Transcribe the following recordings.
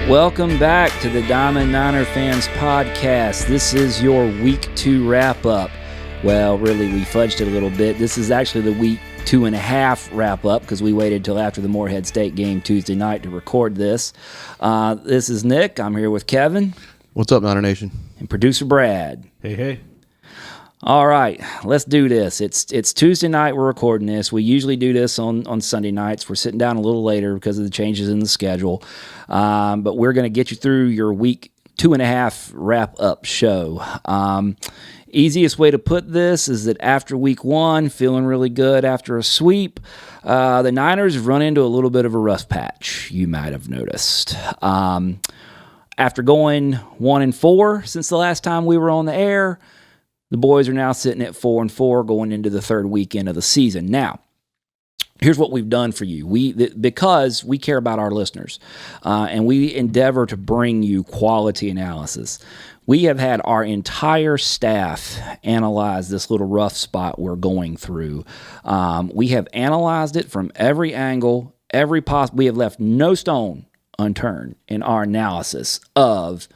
Welcome back to the Diamond Niner Fans Podcast. This is your Week 2 wrap-up. Well, really, we fudged it a little bit. This is actually the Week 2.5 wrap-up because we waited until after the Morehead State game Tuesday night to record this. This is Nick. I'm here with Kevin. What's up, Niner Nation? And producer Brad. Hey. All right, let's do this. It's Tuesday night we're recording this. We usually do this on Sunday nights. We're sitting down a little later because of the changes in the schedule. But we're going to get you through your Week 2.5 wrap-up show. Easiest way to put this is that after Week 1, feeling really good after a sweep, the Niners have run into a little bit of a rough patch, you might have noticed. After going 1-4 since the last time we were on the air, the boys are now sitting at 4-4 going into the third weekend of the season. Now, here's what we've done for you. Because we care about our listeners, and we endeavor to bring you quality analysis. We have had our entire staff analyze this little rough spot we're going through. We have analyzed it from every angle, we have left no stone unturned in our analysis of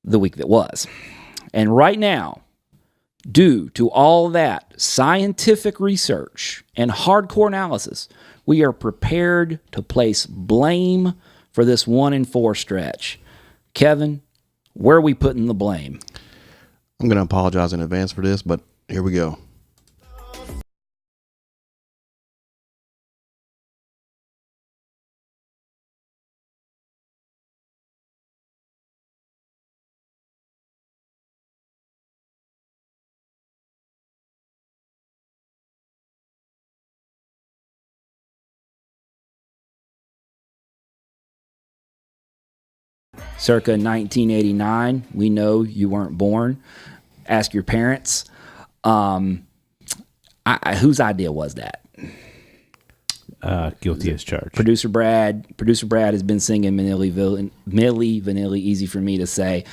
the week that was. And right now, due to all that scientific research and hardcore analysis, we are prepared to place blame for this 1-4 stretch. Kevin, where are we putting the blame? I'm going to apologize in advance for this, but here we go. Circa 1989, we know you weren't born. Ask your parents. Whose idea was that? Guilty as charged. Producer Brad has been singing Milli Vanilli, easy for me to say.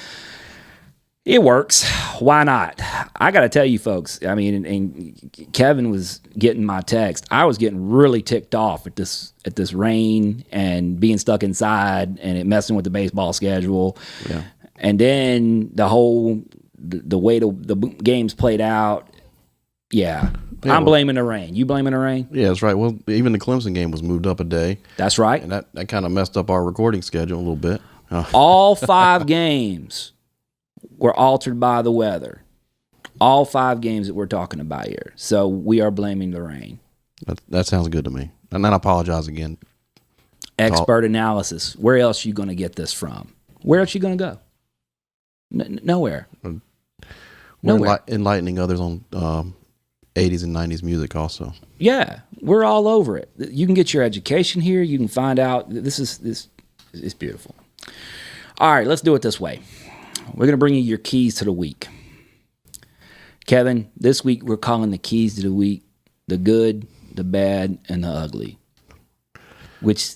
It works. Why not? I got to tell you, folks. I mean, and Kevin was getting my text. I was getting really ticked off at this rain and being stuck inside and it messing with the baseball schedule. Yeah. And then the way the games played out. Yeah. I'm blaming the rain. You blaming the rain? Yeah, that's right. Well, even the Clemson game was moved up a day. That's right. And that kind of messed up our recording schedule a little bit. All 5 games were altered by the weather. All 5 games that we're talking about here. So we are blaming the rain. That sounds good to me. And then I apologize again. Expert analysis. Where else are you going to get this from? Where else are you going to go? Nowhere. We're enlightening others on 80s and 90s music also. Yeah, we're all over it. You can get your education here. You can find out. This is beautiful. All right, let's do it this way. We're going to bring you your keys to the week. Kevin, this week we're calling the keys to the week the good, the bad, and the ugly. Which,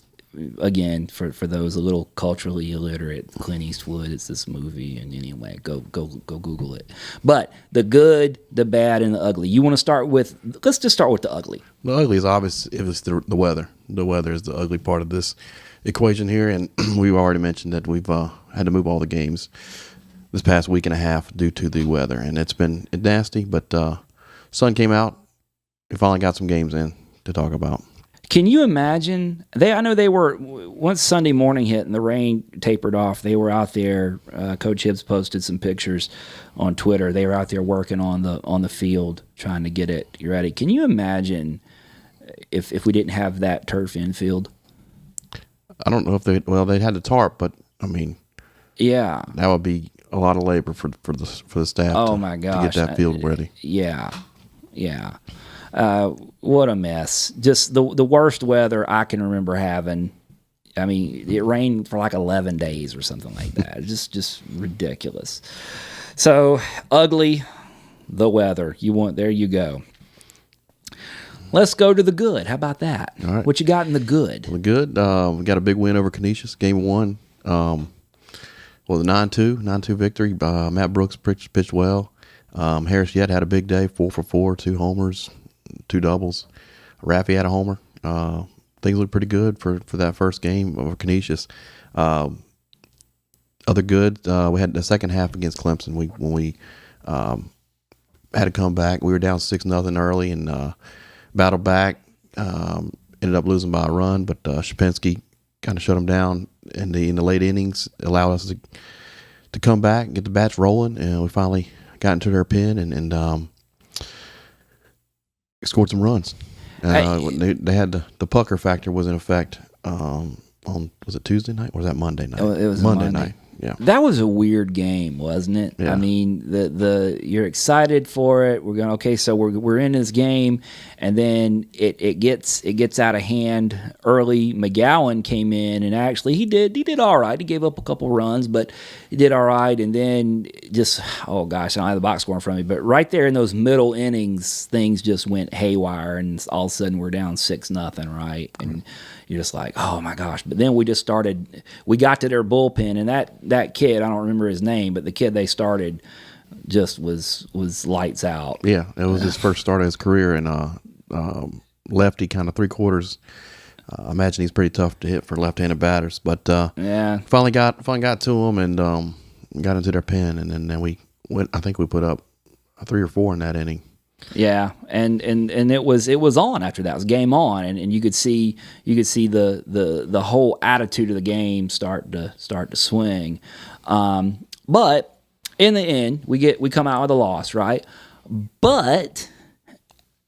again, for those a little culturally illiterate, Clint Eastwood, it's this movie, and anyway, go Google it. But the good, the bad, and the ugly. You want to start with, let's just start with the ugly. The ugly is obvious if it's the weather. The weather is the ugly part of this equation here, and we've already mentioned that we've had to move all the games this past week and a half due to the weather, and it's been nasty, but sun came out. We finally got some games in to talk about. Can you imagine? I know they were, once Sunday morning hit and the rain tapered off, they were out there. Coach Hibbs posted some pictures on Twitter. They were out there working on the field, trying to get it ready. Can you imagine if we didn't have that turf infield? I don't know if they had the tarp, but I mean, yeah, that would be a lot of labor for the staff. Oh my gosh, to get that field ready. Yeah. What a mess! Just the worst weather I can remember having. I mean, it rained for like 11 days or something like that. just ridiculous. So ugly, the weather. There you go. Let's go to the good. How about that? All right. What you got in the good? The good. We got a big win over Canisius, game 1. The 9-2 victory. Matt Brooks pitched well. Harris Yet had a big day, 4 for 4, 2 homers, 2 doubles. Raffy had a homer. things look pretty good for that first game over Canisius. Other good, we had the second half against Clemson. When we had to come back, we were down 6-0 early and battled back. Ended up losing by a run, but Shapinsky kind of shut them down in the late innings, allowed us to come back and get the bats rolling, and we finally got into their pen and scored some runs. They had the pucker factor was in effect on, was it Tuesday night or was that Monday night? Oh, it was Monday night. Yeah, that was a weird game, wasn't it? Yeah. I mean, the you're excited for it. We're going, okay, so we're in this game, and then it gets out of hand early. McGowan came in, and actually he did all right. He gave up a couple runs, but he did all right. And then just, oh gosh, I don't have the box score in front of me, but right there in those middle innings, things just went haywire, and all of a sudden we're down 6-0, right? And you're just like, oh my gosh. But then we got to their bullpen, and that kid, I don't remember his name, but the kid they started just was lights out. Yeah, it was his first start of his career, and lefty kind of 3/4. I imagine he's pretty tough to hit for left-handed batters, but finally got to him and got into their pen, and then we went. I think we put up 3 or 4 in that inning. Yeah, and it was on after that. It was game on, and you could see the whole attitude of the game start to swing. But in the end, we come out with a loss, right? But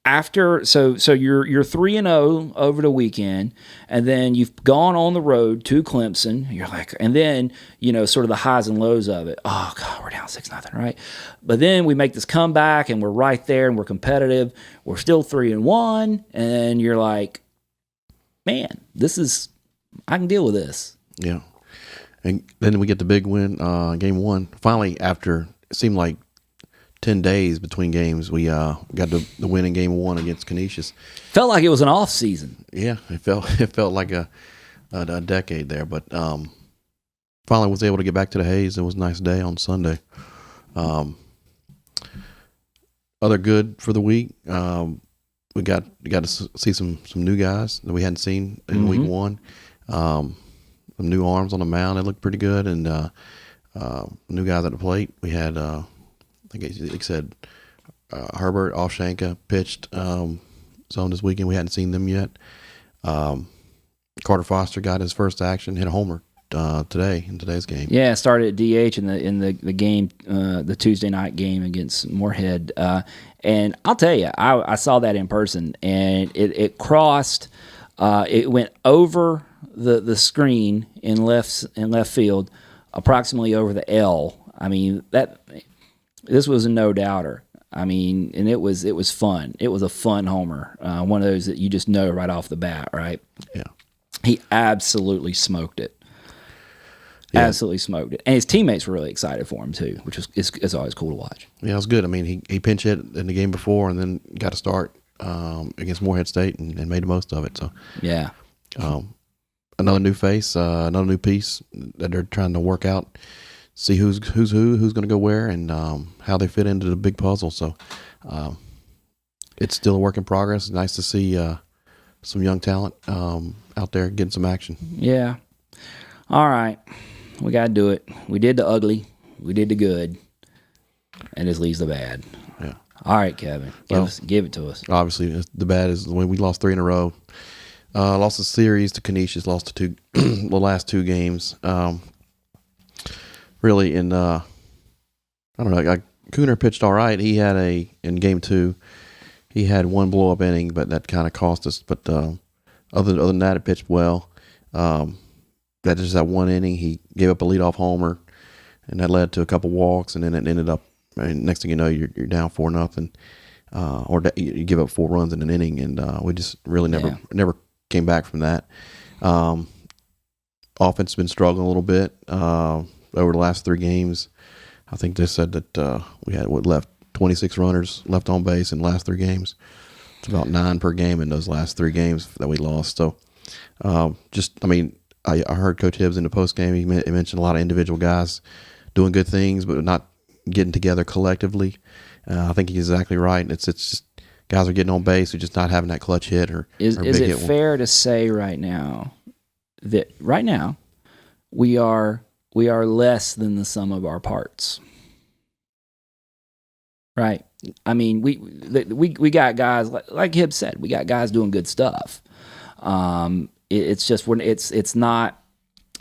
after so you're 3-0 over the weekend, and then you've gone on the road to Clemson. You're like, and then sort of the highs and lows of it. Oh God, we're down 6-0, right? But then we make this comeback, and we're right there, and we're competitive. We're still 3-1, and you're like, man, I can deal with this. Yeah, and then we get the big win, game 1. Finally, after it seemed like 10 days between games, we got the win in game 1 against Canisius. Felt like it was an off season. Yeah, it felt like a decade there, but finally was able to get back to the Hayes. It was a nice day on Sunday. Other good for the week, we got to see some new guys that we hadn't seen in week 1. Some new arms on the mound. They looked pretty good, and new guys at the plate. We had I think he said Herbert Offshanka pitched some this weekend. We hadn't seen them yet. Carter Foster got his first action, hit a homer today in today's game. Yeah, started at DH in the game, the Tuesday night game against Moorhead. And I'll tell you, I saw that in person, and it crossed. It went over the screen in left field, approximately over the L. I mean this was a no doubter. I mean, and it was fun. It was a fun homer, one of those that you just know right off the bat, right? Yeah, he absolutely smoked it. Yeah. Absolutely smoked it, and his teammates were really excited for him too, which is always cool to watch. Yeah, it was good. I mean, he pinch hit in the game before, and then got a start against Moorhead State and made the most of it. So yeah, another new face, another new piece that they're trying to work out. See who's going to go where, and how they fit into the big puzzle. So it's still a work in progress. It's nice to see some young talent out there getting some action. Yeah. All right. We got to do it. We did the ugly. We did the good. And this leaves the bad. Yeah. All right, Kevin. Give it to us. Obviously, the bad is when we lost 3 in a row. Lost the series to Canisius. Lost the last 2 games. Really, in I don't know. Cooner pitched all right. He had in game 2, he had 1 blow up inning, but that kind of cost us. But other than that, it pitched well. That just that 1 inning, he gave up a leadoff homer, and that led to a couple walks, and then it ended up. I mean, next thing you know, you're down 4-0, or you give up 4 runs in an inning, and we just really never came back from that. Offense has been struggling a little bit over the last 3 games. I think they said that we had left 26 runners left on base in the last 3 games. It's about 9 per game in those last 3 games that we lost. So, I heard Coach Hibbs in the post game. He mentioned a lot of individual guys doing good things, but not getting together collectively. I think he's exactly right. It's just guys are getting on base, they're just not having that clutch hit or is big it hit. fair to say right now that we are less than the sum of our parts? Right. I mean, we got guys like Hibb said, we got guys doing good stuff. It's just it's not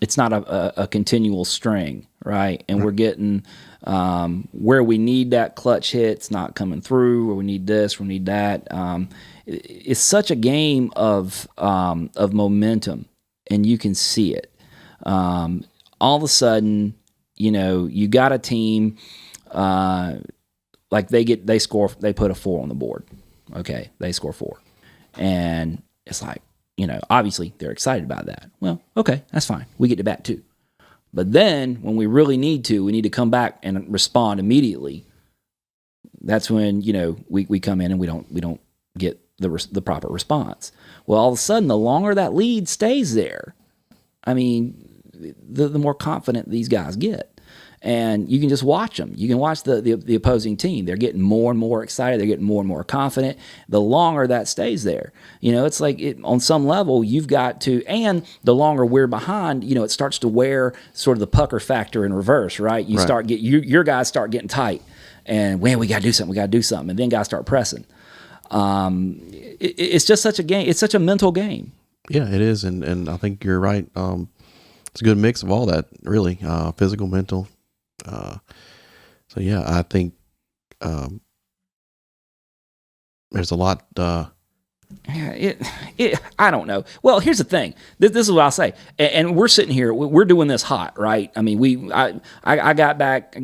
a continual string, right? And we're getting where we need that clutch hit, it's not coming through. Where we need this, we need that. It's such a game of momentum, and you can see it. All of a sudden, you got a team. Like they put a 4 on the board. Okay, they score 4. And it's like, obviously they're excited about that. Well, okay, that's fine. We get to bat 2. But then when we really need to come back and respond immediately. That's when, we come in and we don't get the proper response. Well, all of a sudden, the longer that lead stays there, I mean, the more confident these guys get. And you can just watch them. You can watch the opposing team. They're getting more and more excited. They're getting more and more confident. The longer that stays there, it's like on some level you've got to. And the longer we're behind, it starts to wear sort of the pucker factor in reverse, right? You start your guys start getting tight, and we got to do something. We got to do something, and then guys start pressing. It's just such a game. It's such a mental game. Yeah, it is, and I think you're right. It's a good mix of all that, really, physical, mental. So yeah, I think there's a lot. I don't know. Well, here's the thing. This is what I'll say. And we're sitting here. We're doing this hot, right? I mean, I got back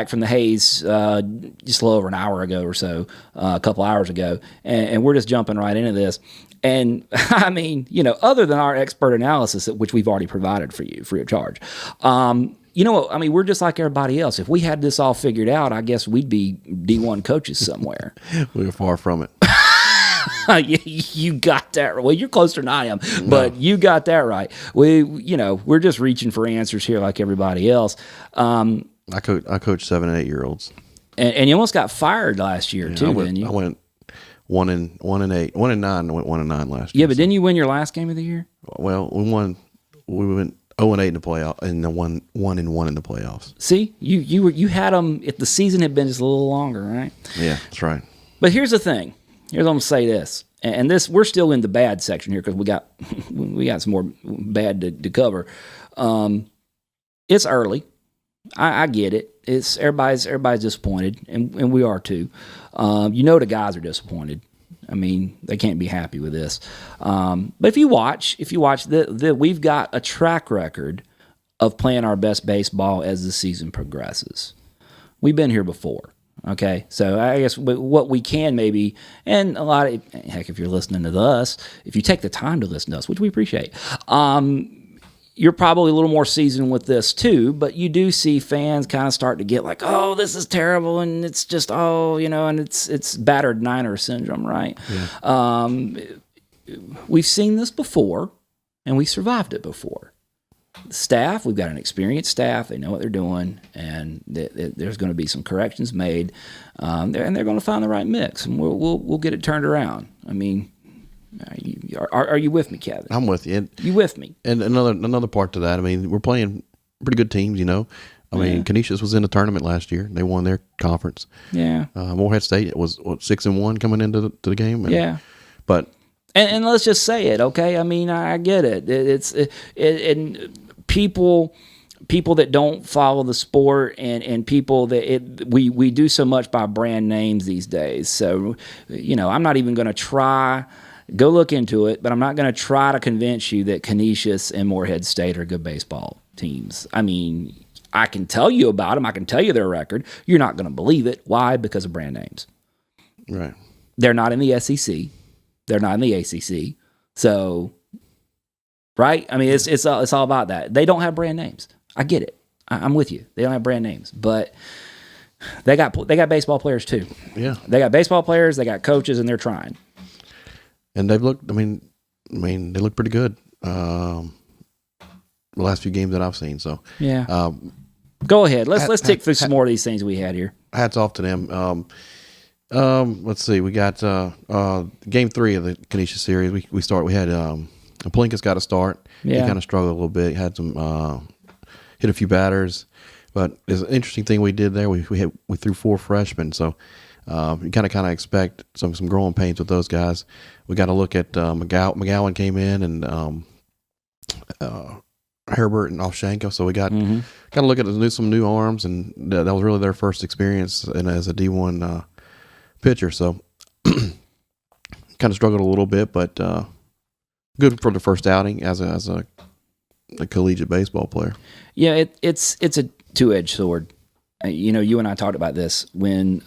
from the Hayes just a little over an hour ago or so, a couple hours ago, and we're just jumping right into this. And I mean, other than our expert analysis, which we've already provided for you free of charge. We're just like everybody else. If we had this all figured out, I guess we'd be D1 coaches somewhere. We're far from it. You got that right. Well, you're closer than I am, but you got that right. We're just reaching for answers here like everybody else. I coach 7 and 8 year olds, and you almost got fired last year too. Didn't you? I went 1 and 8, 1 and 9. I went 1 and 9 last year. Yeah, but didn't you win your last game of the year? Well, we won. We went 0 and 8 in the playoff, and the 1 and 1 in the playoffs. See, you had them if the season had been just a little longer, right? Yeah, that's right. But here's the thing. Here's what I'm gonna say this, and this we're still in the bad section here because we got some more bad to cover. It's early. I get it. It's everybody's disappointed, and we are too. The guys are disappointed. I mean, they can't be happy with this. But if you watch, we've got a track record of playing our best baseball as the season progresses. We've been here before. Okay, so I guess what we can maybe, and a lot of, heck, if you're listening to us, if you take the time to listen to us, which we appreciate, you're probably a little more seasoned with this too, but you do see fans kind of start to get like, oh, this is terrible, and it's just, and it's battered Niner syndrome, right? Yeah. We've seen this before, and we survived it before. Staff, we've got an experienced staff. They know what they're doing, and there's going to be some corrections made, and they're going to find the right mix, and we'll get it turned around. I mean, are you with me, Kevin? I'm with you. You with me? And another part to that. I mean, we're playing pretty good teams. I mean, Canisius was in the tournament last year. They won their conference. Yeah. Morehead State was 6-1 coming into the game. But. And let's just say it, okay? I mean, I get it. And people that don't follow the sport and people that we do so much by brand names these days. So, I'm not even going to try. Go look into it, but I'm not going to try to convince you that Canisius and Morehead State are good baseball teams. I mean, I can tell you about them. I can tell you their record. You're not going to believe it. Why? Because of brand names. Right. They're not in the SEC. They're not in the ACC. So, right? I mean, it's all about that. They don't have brand names. I get it. I'm with you. They don't have brand names, but they got baseball players too. Yeah. They got baseball players. They got coaches, and they're trying. And they've looked. I mean, they look pretty good. The last few games that I've seen. So yeah. Go ahead. Let's tick through some more of these things we had here. Hats off to them. Let's see. We got game 3 of the Canisius series. We had Palinka's got to start. Yeah. He kind of struggled a little bit. He had some hit a few batters, but it's an interesting thing we did there. We threw 4 freshmen, so you kind of expect some growing pains with those guys. We got to look at McGowan came in, and Herbert and Offshanko. So we got to look at some new arms, and that was really their first experience as a D1 pitcher. So kind of struggled a little bit, but good for the first outing as a collegiate baseball player. Yeah, it's a two-edged sword. You and I talked about this when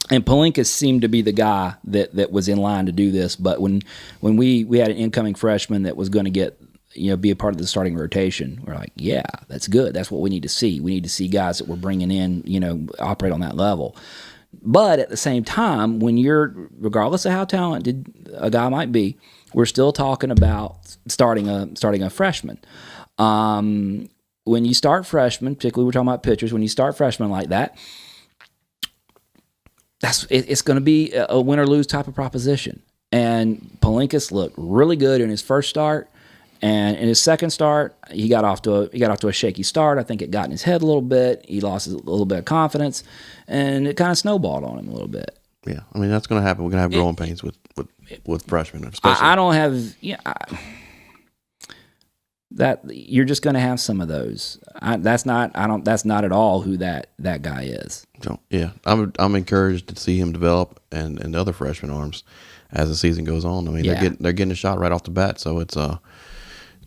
and Palinka seemed to be the guy that was in line to do this, but when we had an incoming freshman that was going to get be a part of the starting rotation, we're like, yeah, that's good. That's what we need to see. We need to see guys that we're bringing in, operate on that level. But at the same time, when regardless of how talented a guy might be, we're still talking about starting a freshman. When you start freshmen, particularly we're talking about pitchers, when you start freshmen like that, it's going to be a win or lose type of proposition. And Palinkas looked really good in his first start, and in his second start, he got off to a shaky start. I think it got in his head a little bit. He lost a little bit of confidence, and it kind of snowballed on him a little bit. Yeah, I mean that's going to happen. We're going to have growing pains with freshmen, especially. I don't have that. You're just going to have some of those. That's not at all who that guy is. So yeah, I'm encouraged to see him develop and the other freshman arms as the season goes on. I mean, they're getting a shot right off the bat, so it's going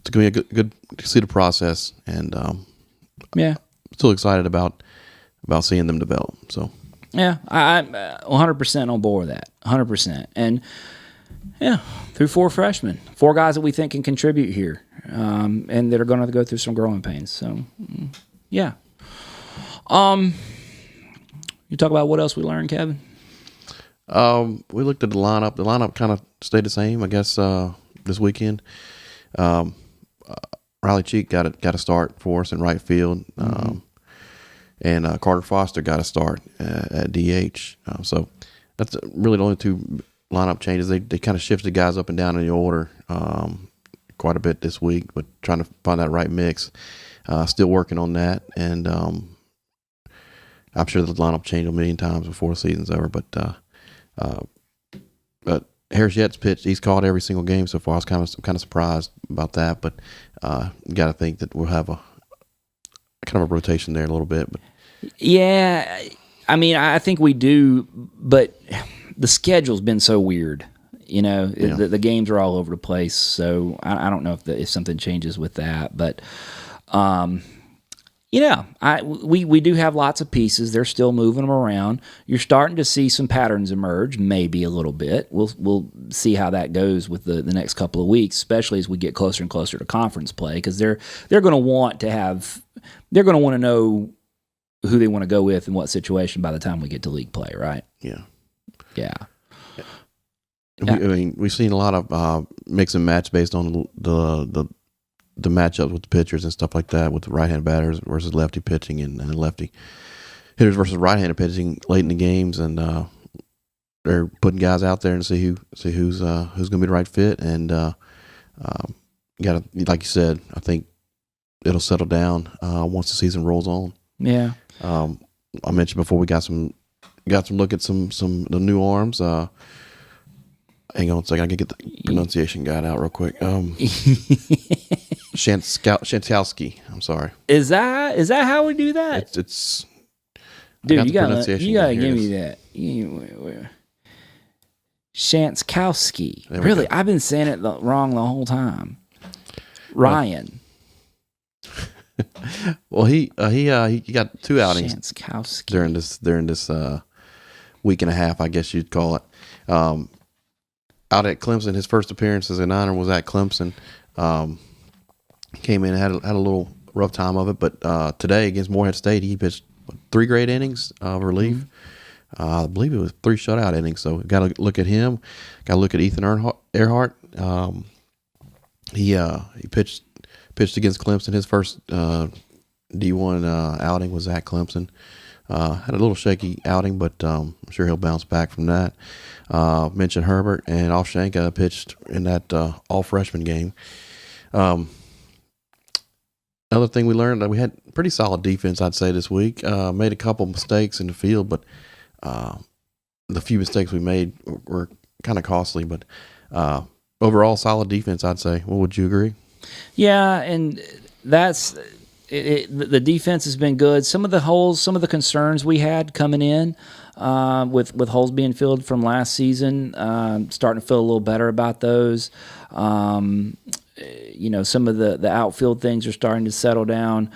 to be a good to see the process, and still excited about seeing them develop. So yeah, I'm 100% on board with that, 100%, and yeah, through 4 freshmen, 4 guys that we think can contribute here, and that are going to go through some growing pains. So yeah, you talk about what else we learned, Kevin? We looked at the lineup. The lineup kind of stayed the same, I guess, this weekend. Riley Cheek got a start for us in right field, and Carter Foster got a start at DH. So that's really the only 2 lineup changes. They kind of shifted guys up and down in the order quite a bit this week, but trying to find that right mix. Still working on that, and I'm sure the lineup changed a million times before the season's over. But Harris Yett's pitched. He's caught every single game so far. I was kind of surprised about that, but you got to think that we'll have a kind of a rotation there a little bit. But yeah, I mean, I think we do, but the schedule's been so weird. The games are all over the place, so I don't know if something changes with that, but we do have lots of pieces. They're still moving them around. You're starting to see some patterns emerge, maybe a little bit. We'll see how that goes with the next couple of weeks, especially as we get closer and closer to conference play, because they're going to want to know who they want to go with in what situation by the time we get to league play, right? Yeah. Yeah. We've seen a lot of mix and match based on the matchups with the pitchers and stuff like that, with the right-handed batters versus lefty pitching and lefty hitters versus right-handed pitching late in the games, and they're putting guys out there and see who's going to be the right fit, and got to, like you said, I think it'll settle down once the season rolls on. Yeah. I mentioned before we got some look at some the new arms. Hang on a second, I can get the pronunciation guide out real quick. Shantkowski. I'm sorry. Is that how we do that? It's dude, you gotta give me that. Shantkowski. Really, I've been saying it wrong the whole time. Ryan. Well, he got 2 outings during this week and a half, I guess you'd call it. Out at Clemson, his first appearance as a Niner was at Clemson. Came in and had a little rough time of it, but today against Morehead State, he pitched 3 great innings of relief. I believe it was 3 shutout innings. So got to look at him. Got to look at Ethan Earhart. He pitched against Clemson. His first D1 outing was at Clemson. Had a little shaky outing, but I'm sure he'll bounce back from that. Mentioned Herbert and Offshanka pitched in that all freshman game. Another thing we learned that we had pretty solid defense, I'd say, this week. Made a couple mistakes in the field, but the few mistakes we made were kind of costly. But overall, solid defense, I'd say. Well, would you agree? Yeah, and that's the defense has been good. Some of the holes, some of the concerns we had coming in with holes being filled from last season, starting to feel a little better about those. Some of the outfield things are starting to settle down.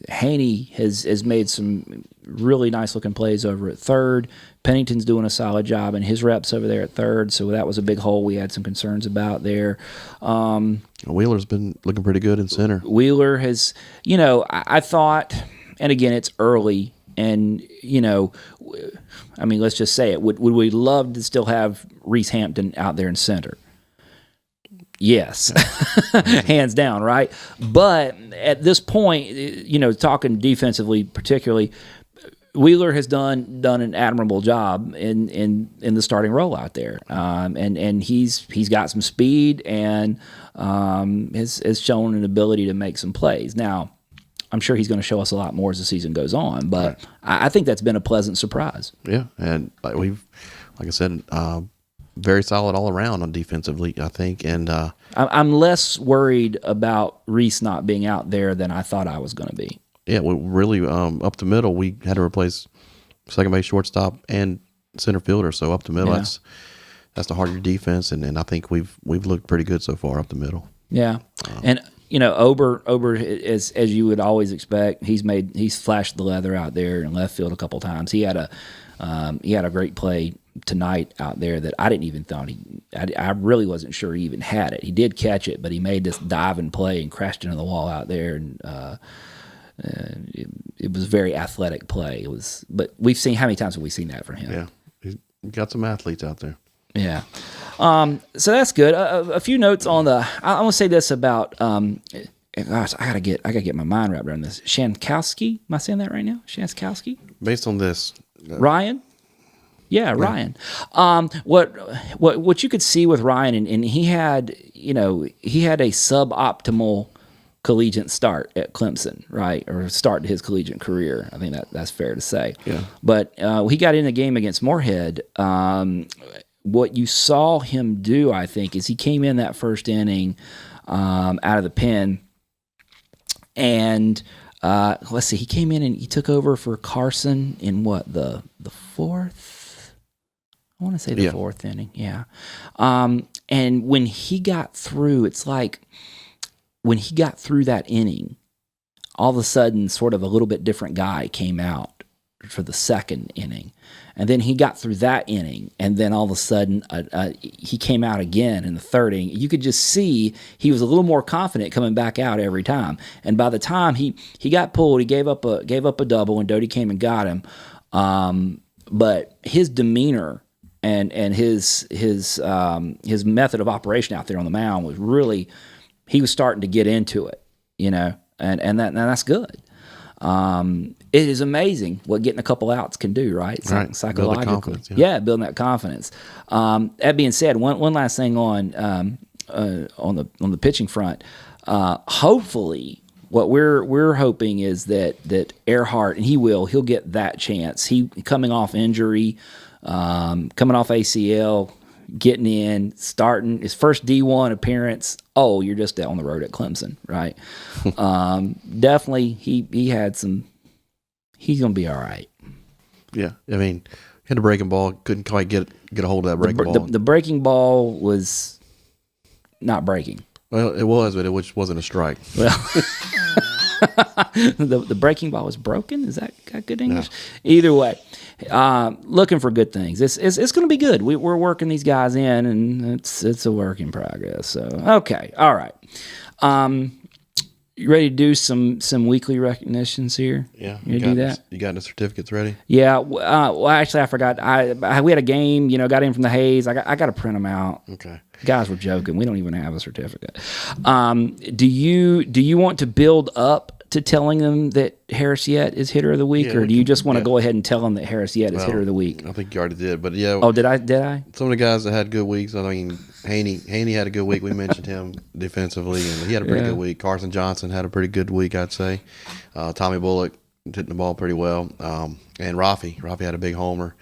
Haney has made some really nice looking plays over at third. Pennington's doing a solid job in his reps over there at third, so that was a big hole we had some concerns about there. Wheeler's been looking pretty good in center. Wheeler has, I thought, and again, it's early, and, let's just say it. Would we love to still have Reese Hampton out there in center? Yes, hands down, right? But at this point, talking defensively particularly, Wheeler has done an admirable job in the starting role out there, and he's got some speed and has shown an ability to make some plays. Now, I'm sure he's going to show us a lot more as the season goes on, but right. I think that's been a pleasant surprise. Yeah, and like I said, very solid all around on defensively, I think. And I'm less worried about Reese not being out there than I thought I was going to be. Yeah, well, really, up the middle, we had to replace second base, shortstop, and center fielder. So up the middle, that's the heart of your defense, and I think we've looked pretty good so far up the middle. Yeah, and Ober, as you would always expect, he's flashed the leather out there in left field a couple times. He had a great play tonight out there that I didn't even I really wasn't sure he even had it. He did catch it, but he made this diving play and crashed into the wall out there, and it was a very athletic play. But we've seen, how many times have we seen that from him? Yeah, he's got some athletes out there. Yeah. So that's good. A few notes on I want to say this about, gosh, I gotta get my mind wrapped around this. Shankowski, am I saying that right now? Shankowski? Based on this. Ryan? Yeah, Ryan. What you could see with Ryan, and he had a suboptimal collegiate start at Clemson, right? Or start to his collegiate career. I think that's fair to say. Yeah. But he got in the game against Moorhead. What you saw him do, I think, is he came in that first inning out of the pen, and let's see, he came in and he took over for Carson in the fourth? I want to say the fourth inning, yeah. And when he got through, it's like when he got through that inning, all of a sudden sort of a little bit different guy came out for the second inning. And then he got through that inning, and then all of a sudden he came out again in the third inning. You could just see he was a little more confident coming back out every time. And by the time he got pulled, he gave up a double when Doty came and got him. But his demeanor and his method of operation out there on the mound was really, he was starting to get into it, and that's good. It is amazing what getting a couple outs can do, right? Psychologically. Building that confidence. That being said, one last thing on the pitching front. Hopefully, what we're hoping is that Earhart, and he'll get that chance. He coming off injury, coming off ACL, getting in, starting his first D1 appearance. Oh, you're just on the road at Clemson, right? Definitely, he had some. He's gonna be all right. Yeah, I mean, hit a breaking ball, couldn't quite get a hold of that breaking ball. The breaking ball was not breaking. Well, it was, but it wasn't a strike. Well, the breaking ball was broken. Is that good English? No. Either way, looking for good things. It's going to be good. We're working these guys in, and it's a work in progress. So okay, all right. You ready to do some weekly recognitions here? Yeah, you do that. You got the certificates ready? Yeah. Well, actually, I forgot. We had a game. Got in from the Hayes. I got to print them out. Okay. Guys were joking. We don't even have a certificate. Do you want to build up to telling them that Harris Yett is hitter of the week, or do you just want to go ahead and tell them that Harris Yett is hitter of the week? I think you already did, but yeah. Oh, did I? Did I? Some of the guys that had good weeks. I mean, Haney had a good week. We mentioned him defensively, and he had a pretty good week. Carson Johnson had a pretty good week, I'd say. Tommy Bullock hitting the ball pretty well, and Rafi had a big homer.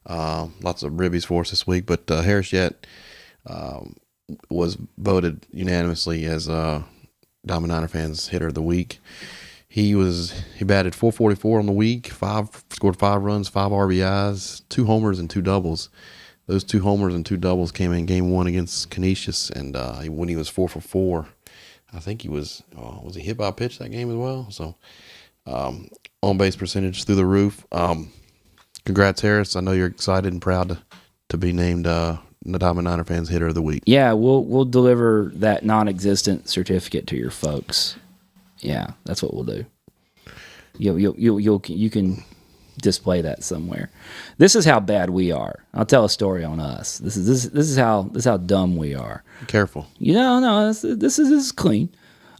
Lots of ribbies for us this week, but Harris Yett was voted unanimously as Diamond Niner fans hitter of the week. He batted .444 on the week, scored 5 runs, 5 RBIs, 2 homers and 2 doubles. Those 2 homers and 2 doubles came in game 1 against Canisius, and when he was 4 for 4, I think he was he hit by a pitch that game as well? So on base percentage through the roof. Congrats, Harris. I know you're excited and proud to be named the Diamond Niner fans hitter of the week. Yeah, we'll deliver that non-existent certificate to your folks. Yeah, that's what we'll do. You can display that somewhere. This is how bad we are. I'll tell a story on us. This is how dumb we are. Careful. No, this is clean,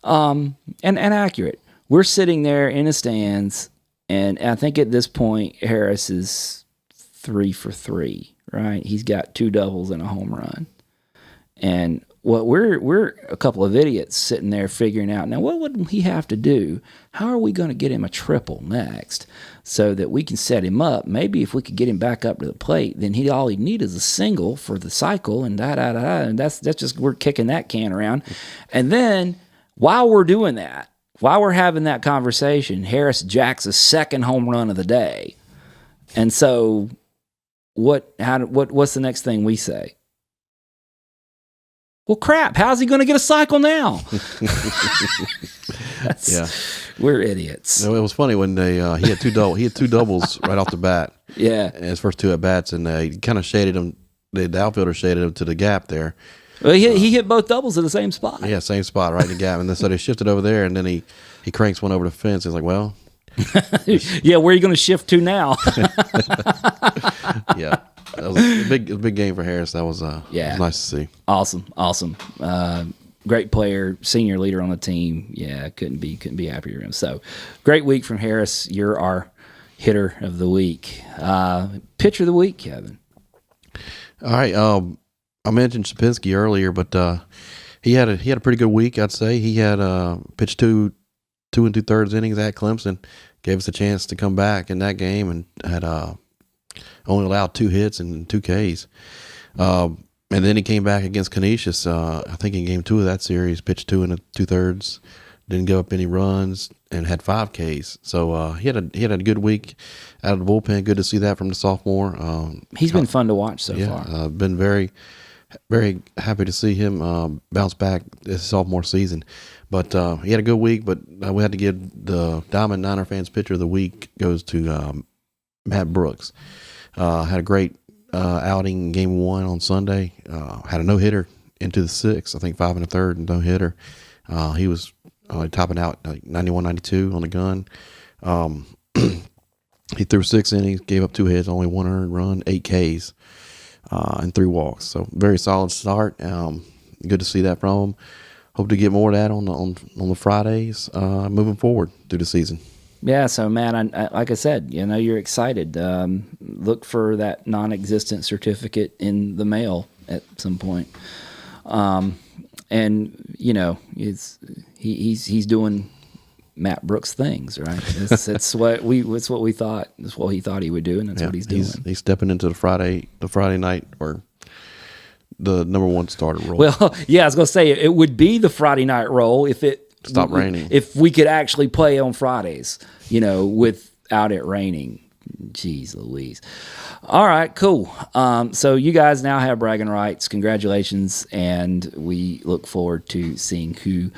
and accurate. We're sitting there in the stands, and I think at this point Harris is 3 for 3. Right, he's got 2 doubles and a home run, and we're a couple of idiots sitting there figuring out now what would he have to do? How are we going to get him a triple next so that we can set him up? Maybe if we could get him back up to the plate, then all he need is a single for the cycle, and and that's just we're kicking that can around, and then while we're doing that, while we're having that conversation, Harris jacks a second home run of the day, and so. What's the next thing we say? Well, crap, how's he going to get a cycle now? We're idiots. No, it was funny when he had two doubles right off the bat. Yeah. And his first 2 at bats, and he kind of shaded him. The outfielder shaded him to the gap there. Well, he hit both doubles at the same spot. Yeah, same spot, right in the gap. And then so they shifted over there, and then he cranks one over the fence. He's like, well. Yeah, where are you going to shift to now? Yeah, that was a big game for Harris. That was was nice to see. Awesome. Great player, senior leader on the team. Yeah, couldn't be happier with him. So, great week from Harris. You're our hitter of the week. Pitcher of the week, Kevin. All right. I mentioned Shapinski earlier, but he had a pretty good week. I'd say he had pitched 2 2 2/3 innings at Clemson, gave us a chance to come back in that game, and had only allowed 2 hits and 2 Ks. And then he came back against Canisius. I think in game 2 of that series, pitched 2 2/3, didn't give up any runs, and had 5 Ks. So he had a good week out of the bullpen. Good to see that from the sophomore. He's been fun to watch so far. I've been very, very happy to see him bounce back this sophomore season. But he had a good week, but we had to give the Diamond Niner fans pitcher of the week goes to Matt Brooks. Had a great outing in game 1 on Sunday. Had a no-hitter into the 6th, I think 5 1/3 and no-hitter. He was topping out like 91-92 on the gun. He threw 6 innings, gave up 2 hits, only 1 earned run, 8 Ks, and 3 walks. So very solid start. Good to see that from him. Hope to get more of that on the Fridays moving forward through the season. Yeah, so man, like I said, you're excited. Look for that non-existent certificate in the mail at some point. And he's doing Matt Brooks things, right? It's what we thought. It's what he thought he would do, and that's what he's doing. He's stepping into the Friday night or the number 1 starter role. Well, yeah, I was gonna say it would be the Friday night role if it stopped raining. If we could actually play on Fridays, without it raining. Jeez Louise. All right, cool. So you guys now have bragging rights. Congratulations, and we look forward to seeing who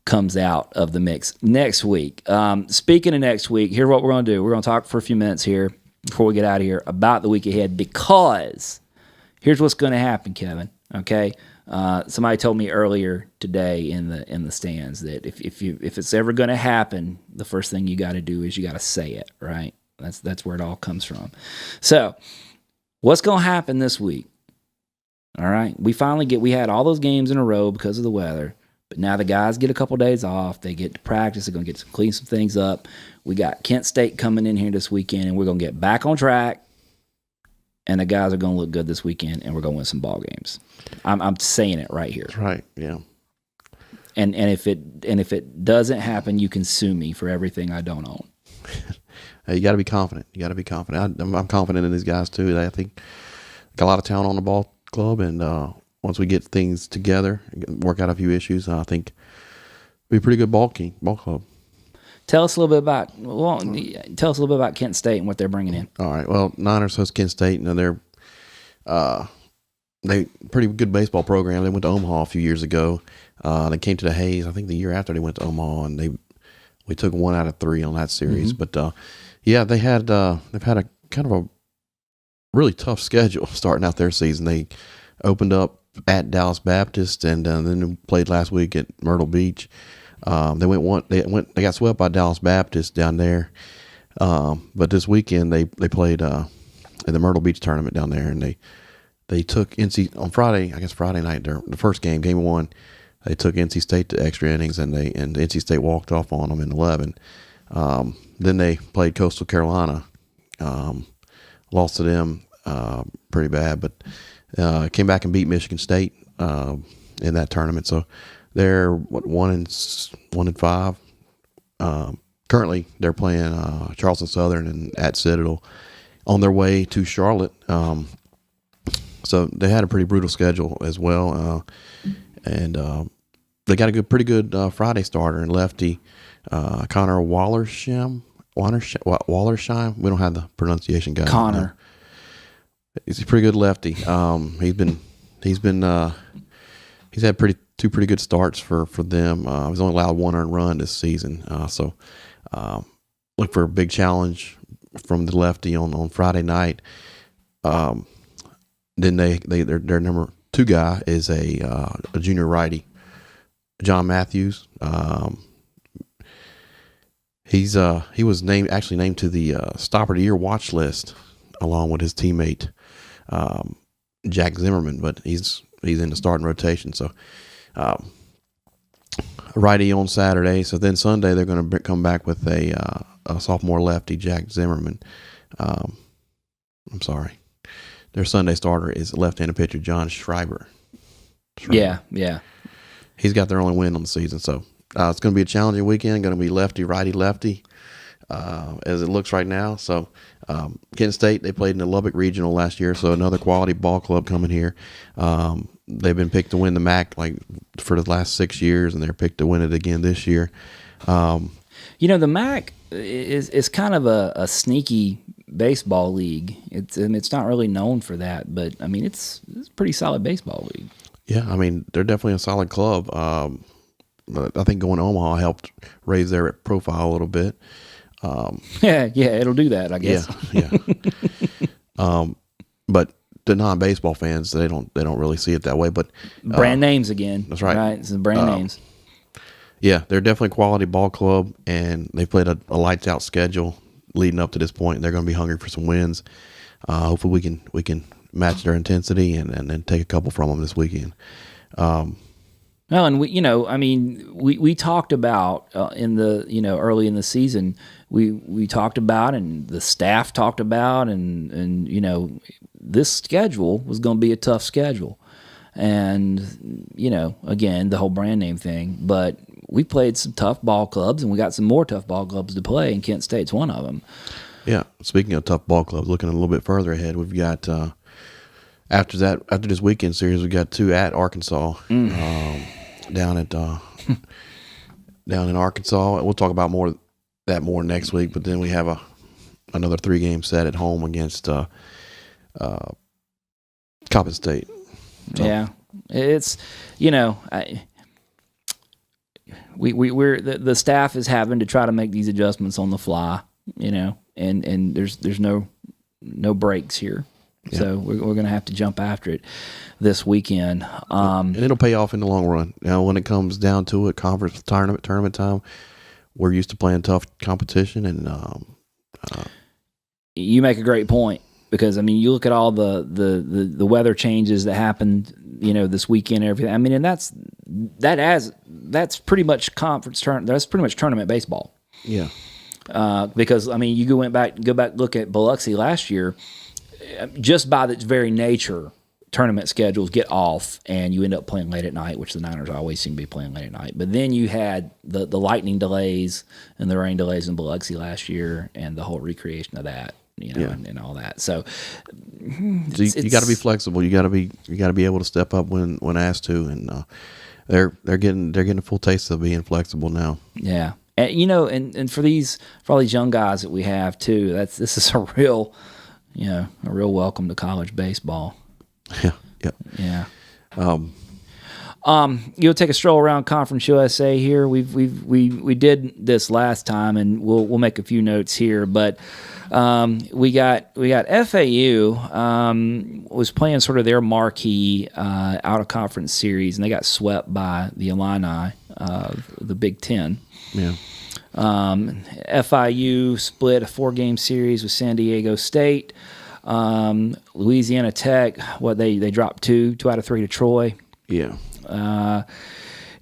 comes out of the mix next week. Speaking of next week, here's what we're going to do. We're going to talk for a few minutes here before we get out of here about the week ahead, because here's what's going to happen, Kevin. Okay, somebody told me earlier today in the stands that if it's ever going to happen, the first thing you got to do is you got to say it, right? That's where it all comes from. So, what's going to happen this week? All right, we had all those games in a row because of the weather. But now the guys get a couple days off. They get to practice. They're going to get to clean some things up. We got Kent State coming in here this weekend, and we're going to get back on track. And the guys are going to look good this weekend, and we're going to win some ball games. I'm saying it right here. That's right. Yeah. And if it doesn't happen, you can sue me for everything I don't own. Hey, you got to be confident. I'm confident in these guys too. I think got a lot of talent on the ball club, and once we get things together, work out a few issues, I think it'll be a pretty good ball club. Tell us a little bit about Kent State and what they're bringing in. All right. Well, Niners host Kent State, and they're they pretty good baseball program. They went to Omaha a few years ago. They came to the Hayes, I think the year after they went to Omaha, and we took 1 out of 3 on that series. Mm-hmm. But they've had a kind of a really tough schedule starting out their season. They opened up at Dallas Baptist, and then played last week at Myrtle Beach. They got swept by Dallas Baptist down there. But this weekend they played in the Myrtle Beach tournament down there, and they took NC on Friday. I guess Friday night, the first game 1. They took NC State to extra innings, and NC State walked off on them in 11. Then they played Coastal Carolina, lost to them pretty bad, but came back and beat Michigan State in that tournament. So they're 1-5. Currently, they're playing Charleston Southern and at Citadel on their way to Charlotte. So they had a pretty brutal schedule as well, and they got a pretty good Friday starter and lefty Connor Wallersheim. Wallersheim. We don't have the pronunciation guy. Connor. He's a pretty good lefty. He's had two pretty good starts for them. He's only allowed 1 earned run this season. So look for a big challenge from the lefty on Friday night. Then their number 2 guy is a junior righty, John Matthews. He was named to the Stopper of the Year watch list along with his teammate Jack Zimmerman, but he's in the starting rotation. So righty on Saturday. So then Sunday they're going to come back with a sophomore lefty, Jack Zimmerman. I'm sorry. Their Sunday starter is left-handed pitcher John Schreiber. Yeah. He's got their only win on the season, so it's going to be a challenging weekend. Going to be lefty, righty, lefty, as it looks right now. So Kent State, they played in the Lubbock Regional last year, so another quality ball club coming here. They've been picked to win the MAC like for the last 6 years, and they're picked to win it again this year. The MAC is kind of a sneaky baseball league. It's not really known for that, but I mean it's a pretty solid baseball league. Yeah, I mean they're definitely a solid club. But I think going to Omaha helped raise their profile a little bit. Yeah, it'll do that, I guess. Yeah. But the non-baseball fans, they don't really see it that way. But brand names again. That's right. Right, it's the brand names. Yeah, they're definitely a quality ball club, and they played a lights out schedule leading up to this point. They're going to be hungry for some wins. Hopefully, we can match their intensity and then take a couple from them this weekend. Well, and we talked about in the early in the season, we talked about, and the staff talked about, and this schedule was going to be a tough schedule, and again the whole brand name thing, but we played some tough ball clubs, and we got some more tough ball clubs to play, and Kent State's one of them. Yeah. Speaking of tough ball clubs, looking a little bit further ahead, we've got after this weekend series, we got 2 at Arkansas. Down in Arkansas. We'll talk about more next week, but then we have another 3-game set at home against Coppin State. So. Yeah, it's we're the staff is having to try to make these adjustments on the fly, and there's no breaks here. Yeah. So we're going to have to jump after it this weekend. And it'll pay off in the long run. Now, when it comes down to it, conference tournament time, we're used to playing tough competition. And you make a great point, because, you look at all the weather changes that happened, this weekend and everything. And that that's pretty much that's pretty much tournament baseball. Yeah. Because I mean, you go back look at Biloxi last year, just by its very nature, tournament schedules get off and you end up playing late at night, which the Niners always seem to be playing late at night. But then you had the lightning delays and the rain delays in Biloxi last year and the whole recreation of that, and all that. So you got to be flexible. You got to be able to step up when asked to, and they're getting a full taste of being flexible now. Yeah. And and for all these young guys that we have too, this is a real welcome to college baseball. Yeah. Yep. Yeah. You'll take a stroll around Conference USA here. We did this last time, and we'll make a few notes here. But we got FAU was playing sort of their marquee out of conference series, and they got swept by the Illini of the Big Ten. Yeah. FIU split a 4-game series with San Diego State. Louisiana Tech, they dropped two out of three to Troy. Yeah.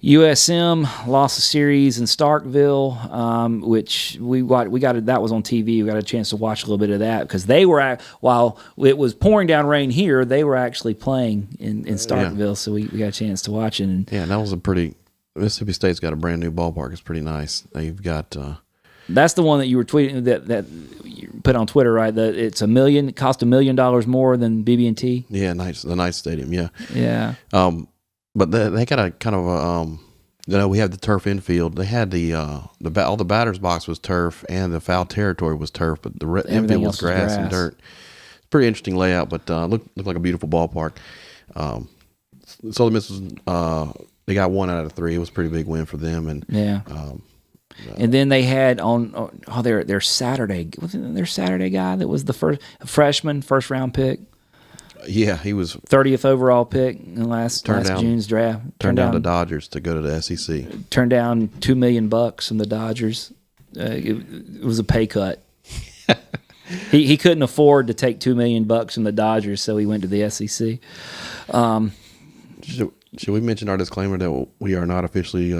USM lost a series in Starkville, which we got. That was on TV. We got a chance to watch a little bit of that because they were while it was pouring down rain here, they were actually playing in Starkville. Yeah. So we got a chance to watch it. And that was a pretty. Mississippi State's got a brand new ballpark. It's pretty nice. They've got. That's the one that you were tweeting that you put on Twitter, right? That it cost $1 million more than BB&T. Yeah, the nice stadium. Yeah. Yeah. But they got a kind of a. We have the turf infield. They had all the batter's box was turf and the foul territory was turf, but the infield was grass and dirt. It's a pretty interesting layout, but looked like a beautiful ballpark. Southern Miss was. They got 1 out of 3. It was a pretty big win for them, and and then they had their Saturday. Wasn't their Saturday guy that was the freshman first round pick? Yeah, he was 30th overall pick in last June's draft. Turned down the Dodgers to go to the SEC. Turned down $2 million from the Dodgers. It was a pay cut. He couldn't afford to take $2 million from the Dodgers, so he went to the SEC. Should we mention our disclaimer that we are not officially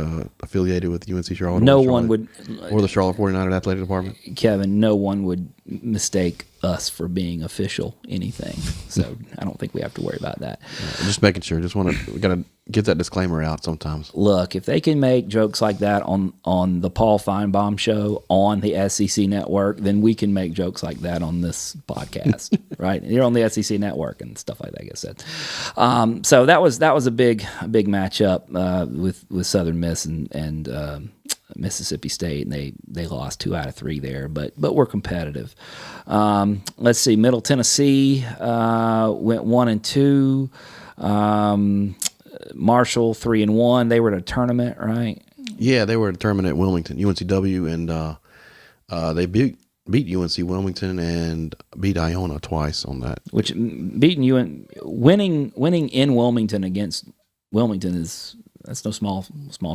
affiliated with UNC Charlotte? No one would. Or the Charlotte 49er Athletic Department? Kevin, no one would mistake us for being official anything. So I don't think we have to worry about that. Just making sure. We got to get that disclaimer out sometimes. Look, if they can make jokes like that on the Paul Feinbaum show on the SEC network, then we can make jokes like that on this podcast, right? You're on the SEC network and stuff like that gets said. So that was a big matchup with Southern Miss and Mississippi State, and they lost 2 out of 3 there, but we're competitive. Let's see, Middle Tennessee went 1-2. Marshall 3-1. They were at a tournament, right? Yeah, they were at a tournament at Wilmington, UNCW, and they beat UNC Wilmington and beat Iona twice on that. Which winning in Wilmington against Wilmington that's no small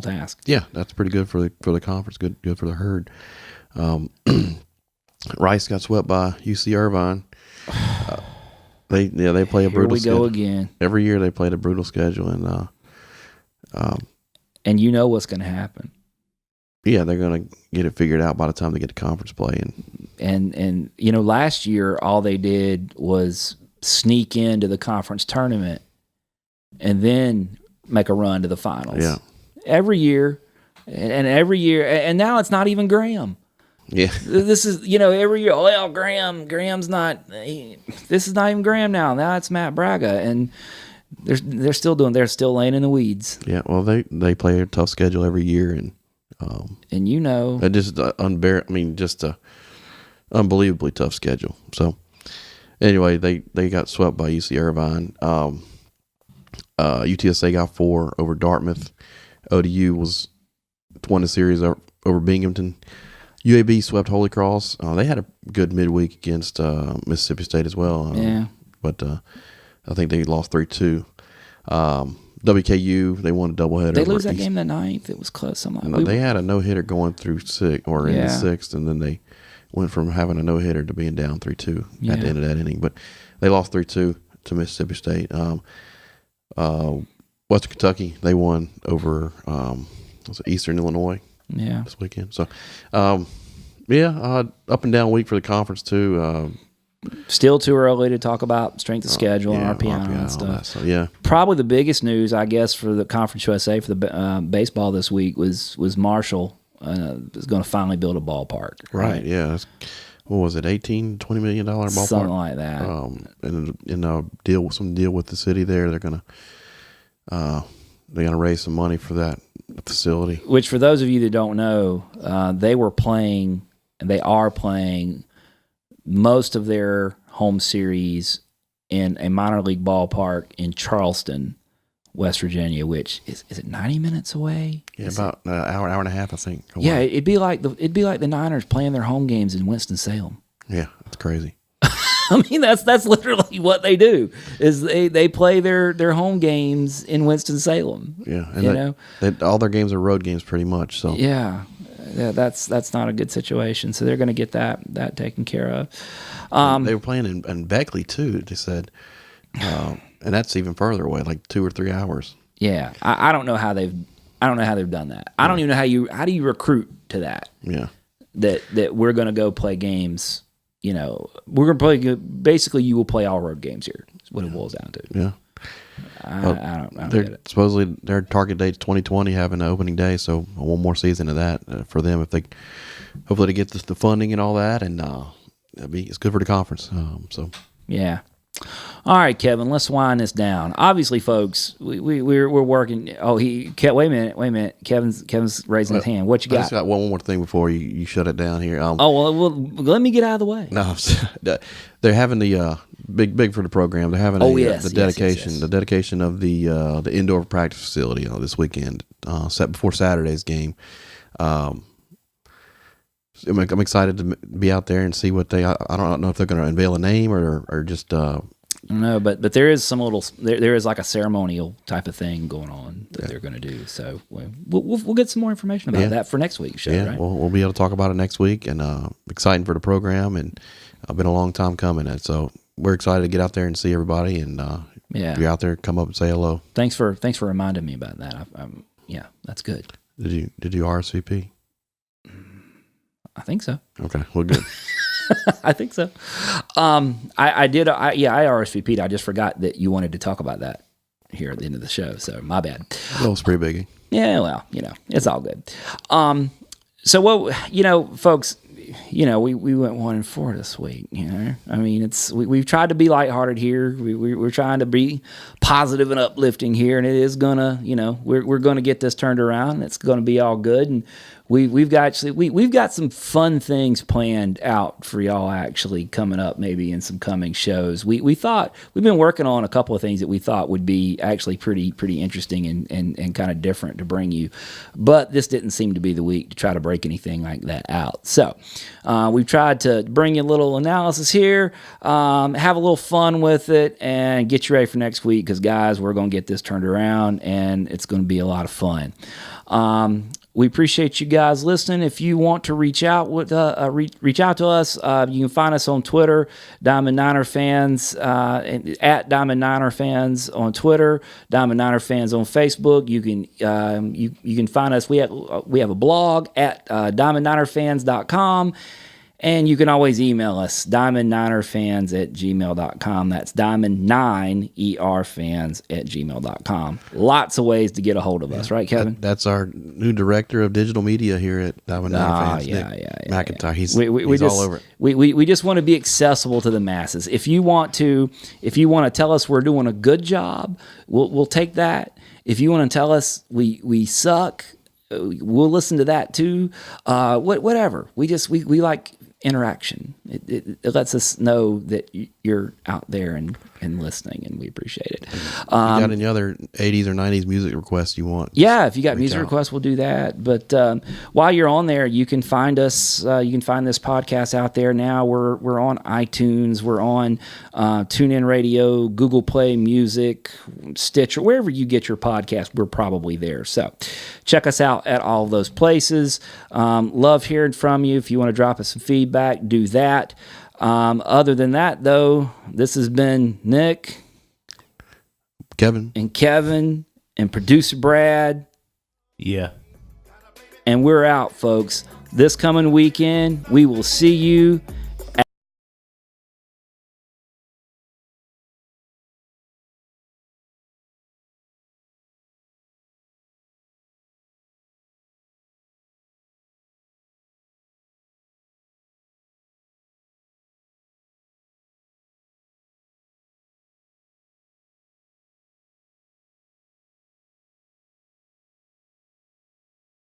task. Yeah, that's pretty good for the conference. Good for the herd. Rice got swept by UC Irvine. They play a brutal schedule. Here we go again. Every year they played a brutal schedule, and you know what's going to happen. Yeah, they're going to get it figured out by the time they get to conference play. And last year all they did was sneak into the conference tournament and then make a run to the finals. Yeah. Every year, and now it's not even Graham. Yeah. This is, every year, well, Graham's not, this is not even Graham now. Now it's Matt Braga, and they're still laying in the weeds. Yeah, well, they play a tough schedule every year, and just unbelievably tough schedule. So anyway, they got swept by UC Irvine. UTSA got 4 over Dartmouth. ODU won the series over Binghamton. UAB swept Holy Cross. They had a good midweek against Mississippi State as well. But I think they lost 3-2. WKU, they won a doubleheader. They lose that game the 9th. It was close. They had a no-hitter going through 6 or in the 6th, and then they went from having a no-hitter to being down 3-2 at the end of that inning. But they lost 3-2 to Mississippi State. Western Kentucky, they won over was Eastern Illinois Yeah. this weekend. So, up and down week for the conference too. Still too early to talk about strength of schedule and RPI and stuff. That, so, yeah. Probably the biggest news, I guess, for the Conference USA for the baseball this week was Marshall is going to finally build a ballpark. Right. Yeah. That's, what was it? $18, $20 million ballpark, something like that. And deal with the city there. They're gonna raise some money for that facility. Which, for those of you that don't know, they are playing most of their home series in a minor league ballpark in Charleston, West Virginia, which is it 90 minutes away? Yeah, about an hour and a half, I think. Yeah, it'd be like the Niners playing their home games in Winston-Salem. Yeah, that's crazy. I mean, that's literally what they do. Is they play their home games in Winston-Salem. Yeah, and all their games are road games pretty much. So yeah, that's not a good situation. So they're going to get that taken care of. They were playing in Beckley too. They said, and that's even further away, like 2 or 3 hours. Yeah, I don't know how they've done that. I don't even know how do you recruit to that. Yeah, that we're going to go play games. You know, we're going to play. Basically, you will play all road games here. That's what it boils down to. Yeah. I don't get it. Supposedly their target date's 2020, having an opening day, so one more season of that for them. If they hopefully to get the funding and all that, and it's good for the conference. So yeah. All right, Kevin, let's wind this down. Obviously, folks, we're working. Oh, wait a minute. Kevin's raising his hand. What you got? I just got one more thing before you shut it down here. Well, let me get out of the way. No, they're having the big for the program. They're having the dedication of the indoor practice facility this weekend, set before Saturday's game. I'm excited to be out there and see what I don't know if they're going to unveil a name or just. No, but there is there is like a ceremonial type of thing going on that they're going to do. So we'll get some more information about that for next week's show. Yeah, right? we'll be able to talk about it next week, and exciting for the program, and been a long time coming, and so we're excited to get out there and see everybody, and if you're out there, come up and say hello. Thanks for reminding me about that. That's good. Did you RSVP? I think so. Okay, well, good. I think so. I did. I RSVP'd. I just forgot that you wanted to talk about that here at the end of the show. So my bad. That was pretty biggie. Yeah, well, it's all good. So what, folks, we went 1-4 this week. I mean, we've tried to be lighthearted here. We're trying to be positive and uplifting here, and it is gonna, we're gonna get this turned around. It's gonna be all good, and we've got some fun things planned out for y'all actually coming up, maybe in some coming shows. We thought we've been working on a couple of things that we thought would be actually pretty interesting and kind of different to bring you, but this didn't seem to be the week to try to break anything like that out. So we've tried to bring you a little analysis here, have a little fun with it, and get you ready for next week because, guys, we're going to get this turned around, and it's going to be a lot of fun. We appreciate you guys listening. If you want to reach out reach out to us, you can find us on Twitter, Diamond Niner Fans, at Diamond Niner Fans on Twitter, Diamond Niner Fans on Facebook. You can you can find us. We have a blog at diamondninerfans.com. And you can always email us, diamondninerfans@gmail.com. That's diamond9erfans@gmail.com. Lots of ways to get a hold of us, right, Kevin? That's our new director of digital media here at Diamond Niner Fans, McIntyre. He's all over it. We just want to be accessible to the masses. If you want to tell us we're doing a good job, we'll take that. If you want to tell us we suck, we'll listen to that too. Whatever. We like interaction. It lets us know that you're out there and listening, and we appreciate it. If you got any other 80s or 90s music requests you want? Yeah, if you got music requests, we'll do that. But while you're on there, you can find us. You can find this podcast out there now. We're on iTunes. We're on TuneIn Radio, Google Play Music, Stitcher, wherever you get your podcast. We're probably there. So check us out at all of those places. Love hearing from you. If you want to drop us some feedback, do that. Other than that, though, this has been Nick, Kevin, and producer Brad. Yeah. and we're out, folks. This coming weekend, we will see you